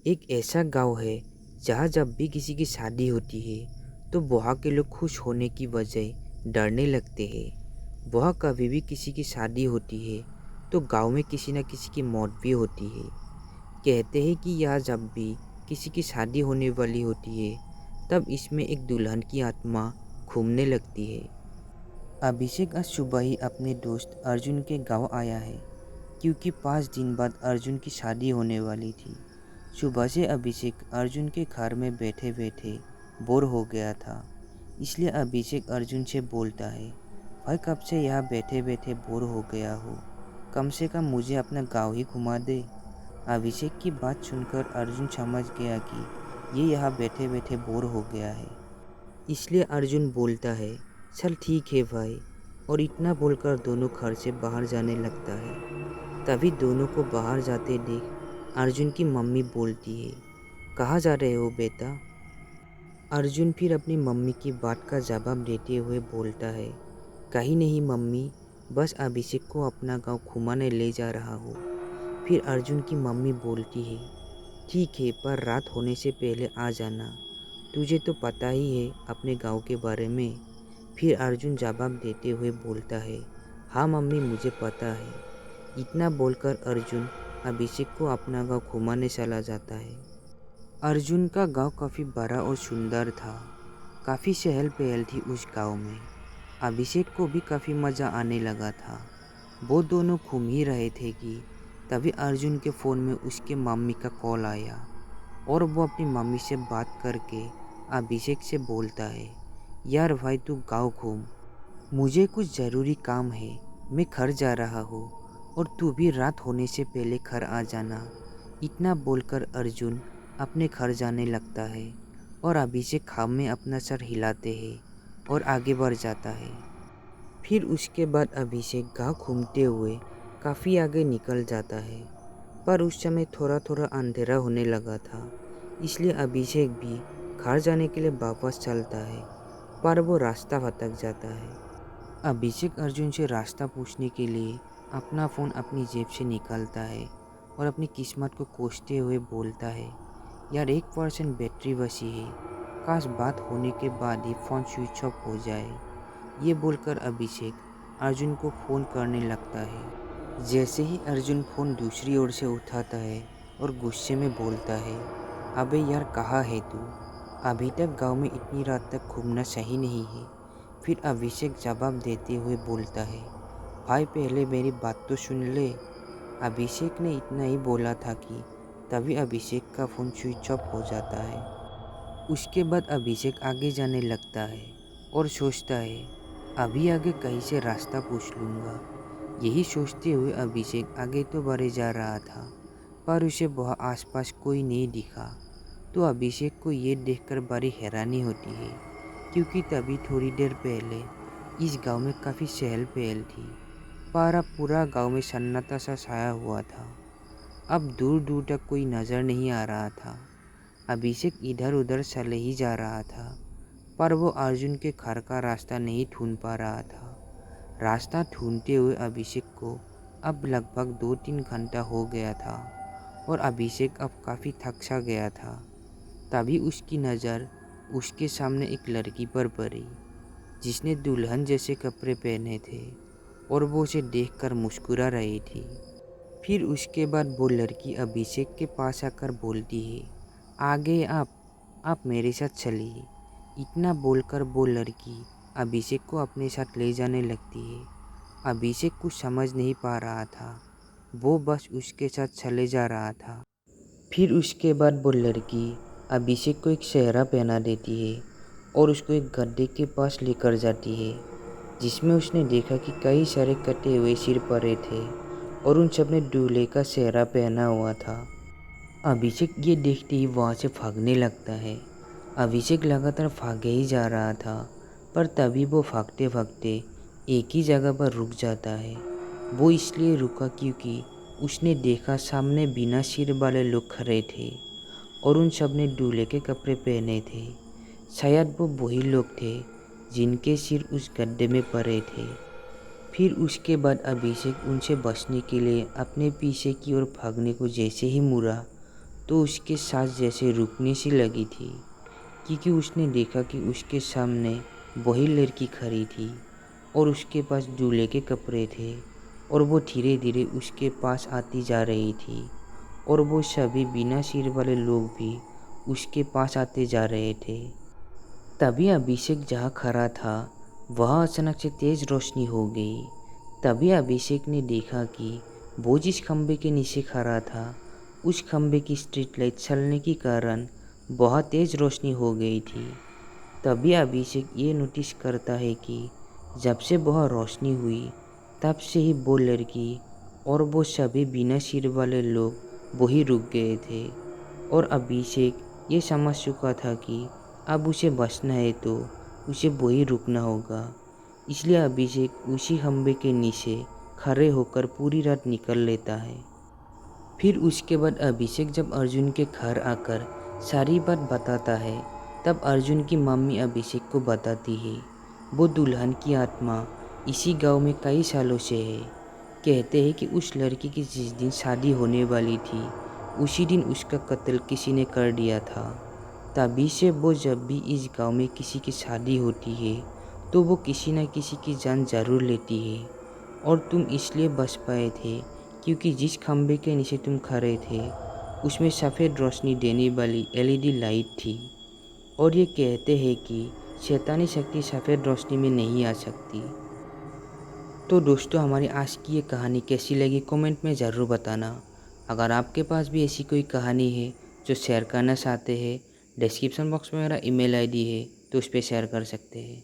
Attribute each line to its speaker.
Speaker 1: एक ऐसा गांव है जहाँ जब भी किसी की शादी होती है तो वहाँ के लोग खुश होने की बजाय डरने लगते हैं। वहाँ कभी भी किसी की शादी होती है तो गांव में किसी न किसी की मौत भी होती है। कहते हैं कि यहाँ जब भी किसी की शादी होने वाली होती है तब इसमें एक दुल्हन की आत्मा घूमने लगती है। अभिषेक आज सुबह ही अपने दोस्त अर्जुन के गांव आया है क्योंकि 5 दिन बाद अर्जुन की शादी होने वाली थी। सुबह से अभिषेक अर्जुन के घर में बैठे बैठे बोर हो गया था। इसलिए अभिषेक अर्जुन से बोलता है, भाई कब से यहाँ बैठे बैठे बोर हो गया हो, कम से कम मुझे अपना गांव ही घुमा दे। अभिषेक की बात सुनकर अर्जुन समझ गया कि ये यहाँ बैठे बैठे बोर हो गया है। इसलिए अर्जुन बोलता है, चल ठीक है भाई। और इतना बोलकर दोनों घर से बाहर जाने लगता है। तभी दोनों को बाहर जाते देख अर्जुन की मम्मी बोलती है, कहाँ जा रहे हो बेटा। अर्जुन फिर अपनी मम्मी की बात का जवाब देते हुए बोलता है, कहीं नहीं मम्मी, बस अभिषेक को अपना गांव घुमाने ले जा रहा हूँ। फिर अर्जुन की मम्मी बोलती है, ठीक है पर रात होने से पहले आ जाना, तुझे तो पता ही है अपने गांव के बारे में। फिर अर्जुन जवाब देते हुए बोलता है, हाँ मम्मी मुझे पता है। इतना बोलकर अर्जुन अभिषेक को अपना गांव घुमाने चला जाता है। अर्जुन का गांव काफ़ी बड़ा और सुंदर था। काफ़ी चहल पहल थी उस गांव में। अभिषेक को भी काफ़ी मज़ा आने लगा था। वो दोनों घूम ही रहे थे कि तभी अर्जुन के फ़ोन में उसके मम्मी का कॉल आया और वो अपनी मम्मी से बात करके अभिषेक से बोलता है, यार भाई तू गांव घूम, मुझे कुछ ज़रूरी काम है, मैं घर जा रहा हूँ और तू भी रात होने से पहले घर आ जाना। इतना बोलकर अर्जुन अपने घर जाने लगता है और अभिषेक खाम में अपना सर हिलाते हैं और आगे बढ़ जाता है। फिर उसके बाद अभिषेक गांव घूमते हुए काफ़ी आगे निकल जाता है, पर उस समय थोड़ा थोड़ा अंधेरा होने लगा था। इसलिए अभिषेक भी घर जाने के लिए वापस चलता है, पर वो रास्ता भटक जाता है। अभिषेक अर्जुन से रास्ता पूछने के लिए अपना फ़ोन अपनी जेब से निकालता है और अपनी किस्मत को कोसते हुए बोलता है, यार 1% बैटरी बची है, काश बात होने के बाद ही फ़ोन स्विच ऑफ हो जाए। ये बोलकर अभिषेक अर्जुन को फ़ोन करने लगता है। जैसे ही अर्जुन फ़ोन दूसरी ओर से उठाता है और गुस्से में बोलता है, अबे यार कहाँ है तू, अभी तक गांव में इतनी रात तक घूमना सही नहीं है। फिर अभिषेक जवाब देते हुए बोलता है, भाई पहले मेरी बात तो सुन ले। अभिषेक ने इतना ही बोला था कि तभी अभिषेक का फ़ोन स्विच ऑफ हो जाता है। उसके बाद अभिषेक आगे जाने लगता है और सोचता है, अभी आगे कहीं से रास्ता पूछ लूँगा। यही सोचते हुए अभिषेक आगे तो बढ़े जा रहा था, पर उसे वहाँ आसपास कोई नहीं दिखा। तो अभिषेक को ये देखकर बड़ी हैरानी होती है, क्योंकि तभी थोड़ी देर पहले इस गांव में काफ़ी चहल पहल थी, पर अब पूरा गांव में सन्नाटा सा छाया हुआ था। अब दूर दूर तक कोई नज़र नहीं आ रहा था। अभिषेक इधर उधर चले ही जा रहा था, पर वो अर्जुन के घर का रास्ता नहीं ढूंढ पा रहा था। रास्ता ढूंढते हुए अभिषेक को अब लगभग 2-3 घंटा हो गया था और अभिषेक अब काफ़ी थक सा गया था। तभी उसकी नज़र उसके सामने एक लड़की पर पड़ी, जिसने दुल्हन जैसे कपड़े पहने थे और वो उसे देखकर मुस्कुरा रही थी। फिर उसके बाद वो लड़की अभिषेक के पास आकर बोलती है, आगे आप मेरे साथ चलिए। इतना बोलकर वो लड़की अभिषेक को अपने साथ ले जाने लगती है। अभिषेक कुछ समझ नहीं पा रहा था, वो बस उसके साथ चले जा रहा था। फिर उसके बाद वो लड़की अभिषेक को एक सेहरा पहना देती है और उसको एक गड्ढे के पास लेकर जाती है, जिसमें उसने देखा कि कई सारे कटे हुए सिर पड़े थे और उन सब ने दूल्हे का सेहरा पहना हुआ था। अभिषेक ये देखते ही वहाँ से भागने लगता है। अभिषेक लगातार भागे ही जा रहा था, पर तभी वो भागते भागते एक ही जगह पर रुक जाता है। वो इसलिए रुका क्योंकि उसने देखा सामने बिना सिर वाले लोग खड़े थे और उन सब ने दूल्हे के कपड़े पहने थे। शायद वो वही लोग थे जिनके सिर उस गड्ढे में पड़े थे। फिर उसके बाद अभिषेक उनसे बचने के लिए अपने पीछे की ओर भागने को जैसे ही मुड़ा तो उसके सांस जैसे रुकने सी लगी थी, क्योंकि उसने देखा कि उसके सामने वही लड़की खड़ी थी और उसके पास दूल्हे के कपड़े थे और वो धीरे धीरे उसके पास आती जा रही थी और वो सभी बिना सिर वाले लोग भी उसके पास आते जा रहे थे। तभी अभिषेक जहाँ खड़ा था वहाँ अचानक से तेज रोशनी हो गई। तभी अभिषेक ने देखा कि वो जिस खंबे के नीचे खड़ा था उस खंबे की स्ट्रीट लाइट चलने के कारण बहुत तेज रोशनी हो गई थी। तभी अभिषेक ये नोटिस करता है कि जब से बहुत रोशनी हुई तब से ही वो लड़की और वो सभी बिना सिर वाले लोग वही रुक गए थे और अभिषेक ये समझ चुका था कि अब उसे बचना है तो उसे वही रुकना होगा। इसलिए अभिषेक उसी खंबे के नीचे खड़े होकर पूरी रात निकल लेता है। फिर उसके बाद अभिषेक जब अर्जुन के घर आकर सारी बात बताता है तब अर्जुन की मम्मी अभिषेक को बताती है वो दुल्हन की आत्मा इसी गांव में कई सालों से है। कहते हैं कि उस लड़की की जिस दिन शादी होने वाली थी उसी दिन उसका कत्ल किसी ने कर दिया था। तभी से वो जब भी इस गांव में किसी की शादी होती है तो वो किसी न किसी की जान ज़रूर लेती है। और तुम इसलिए बच पाए थे क्योंकि जिस खंबे के नीचे तुम खड़े थे उसमें सफ़ेद रोशनी देने वाली एलईडी लाइट थी। और ये कहते हैं कि शैतानी शक्ति सफ़ेद रोशनी में नहीं आ सकती। तो दोस्तों हमारी आज की ये कहानी कैसी लगी कमेंट में ज़रूर बताना। अगर आपके पास भी ऐसी कोई कहानी है जो शेयर करना चाहते हैं डिस्क्रिप्शन बॉक्स में मेरा ईमेल आईडी है तो उस पर शेयर कर सकते हैं।